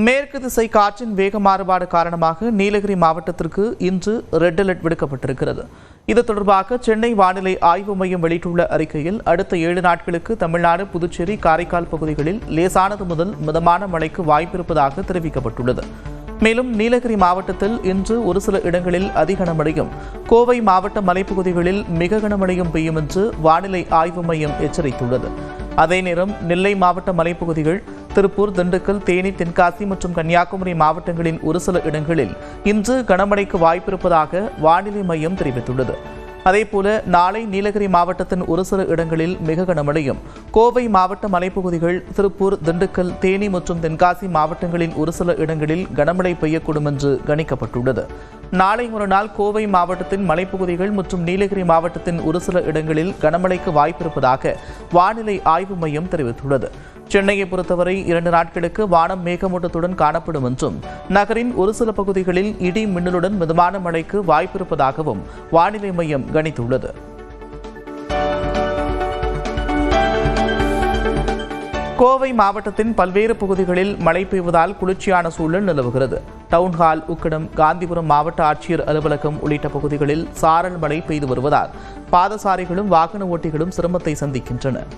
மேற்கு திசை காற்றின் வேக மாறுபாடு காரணமாக நீலகிரி மாவட்டத்திற்கு இன்று ரெட் அலர்ட் விடுக்கப்பட்டிருக்கிறது. இது தொடர்பாக சென்னை வானிலை ஆய்வு மையம் வெளியிட்டுள்ள அறிக்கையில் அடுத்த 7 நாட்களுக்கு தமிழ்நாடு, புதுச்சேரி, காரைக்கால் பகுதிகளில் லேசானது முதல் மிதமான மழைக்கு வாய்ப்பிருப்பதாக தெரிவிக்கப்பட்டுள்ளது. மேலும் நீலகிரி மாவட்டத்தில் இன்று ஒரு சில இடங்களில் அதி கனமழையும், கோவை மாவட்ட மலைப்பகுதிகளில் மிக கனமழையும் பெய்யும் என்று வானிலை ஆய்வு மையம் எச்சரித்துள்ளது. அதே நேரம் நெல்லை மாவட்ட மலைப்பகுதிகள், திருப்பூர், திண்டுக்கல், தேனி, தென்காசி மற்றும் கன்னியாகுமரி மாவட்டங்களின் ஒரு சில இடங்களில் இன்று கனமழைக்கு வாய்ப்பிருப்பதாக வானிலை மையம் தெரிவித்துள்ளது. அதேபோல நாளை நீலகிரி மாவட்டத்தின் ஒரு சில இடங்களில் மிக கனமழையும், கோவை மாவட்ட மலைப்பகுதிகள், திருப்பூர், திண்டுக்கல், தேனி மற்றும் தென்காசி மாவட்டங்களின் ஒரு சில இடங்களில் கனமழை பெய்யக்கூடும் என்று கணிக்கப்பட்டுள்ளது. நாளை மறுநாள் கோவை மாவட்டத்தின் மலைப்பகுதிகள் மற்றும் நீலகிரி மாவட்டத்தின் ஒரு சில இடங்களில் கனமழைக்கு வாய்ப்பிருப்பதாக வானிலை ஆய்வு மையம் தெரிவித்துள்ளது. சென்னையை பொறுத்தவரை 2 நாட்களுக்கு வானம் மேகமூட்டத்துடன் காணப்படும் என்றும், நகரின் ஒரு சில பகுதிகளில் இடி மின்னலுடன் மிதமான மழைக்கு வாய்ப்பிருப்பதாகவும் வானிலை மையம் கணித்துள்ளது. கோவை மாவட்டத்தின் பல்வேறு பகுதிகளில் மழை பெய்வதால் குளிர்ச்சியான சூழல் நிலவுகிறது. டவுன்ஹால், உக்கடம், காந்திபுரம் மாவட்ட ஆட்சியர் அலுவலகம் உள்ளிட்ட பகுதிகளில் சாரல் மழை பெய்து வருவதால் பாதசாரிகளும் வாகன ஓட்டிகளும் சிரமத்தை சந்திக்கின்றனர்.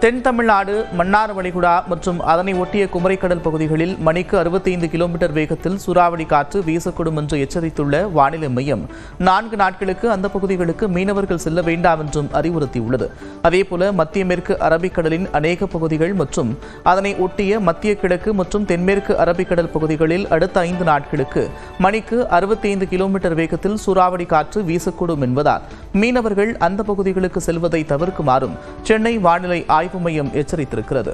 தென் தமிழ்நாடு, மன்னார் வளைகுடா மற்றும் அதனை ஒட்டிய குமரிக்கடல் பகுதிகளில் மணிக்கு 65 கிலோமீட்டர் வேகத்தில் சூறாவளி காற்று வீசக்கூடும் என்று எச்சரித்துள்ள வானிலை மையம் 4 நாட்களுக்கு அந்த பகுதிகளுக்கு மீனவர்கள் செல்ல வேண்டாம் என்றும் அறிவுறுத்தியுள்ளது. அதேபோல மத்திய மேற்கு அரபிக்கடலின் அநேக பகுதிகள் மற்றும் அதனை ஒட்டிய மத்திய கிழக்கு மற்றும் தென்மேற்கு அரபிக்கடல் பகுதிகளில் அடுத்த 5 நாட்களுக்கு மணிக்கு 65 கிலோமீட்டர் வேகத்தில் சூறாவளி காற்று வீசக்கூடும் என்பதால் மீனவர்கள் அந்த பகுதிகளுக்கு செல்வதை தவிர்க்குமாறும் சென்னை வானிலை ஆய்வு மையம் எச்சரித்திருக்கிறது.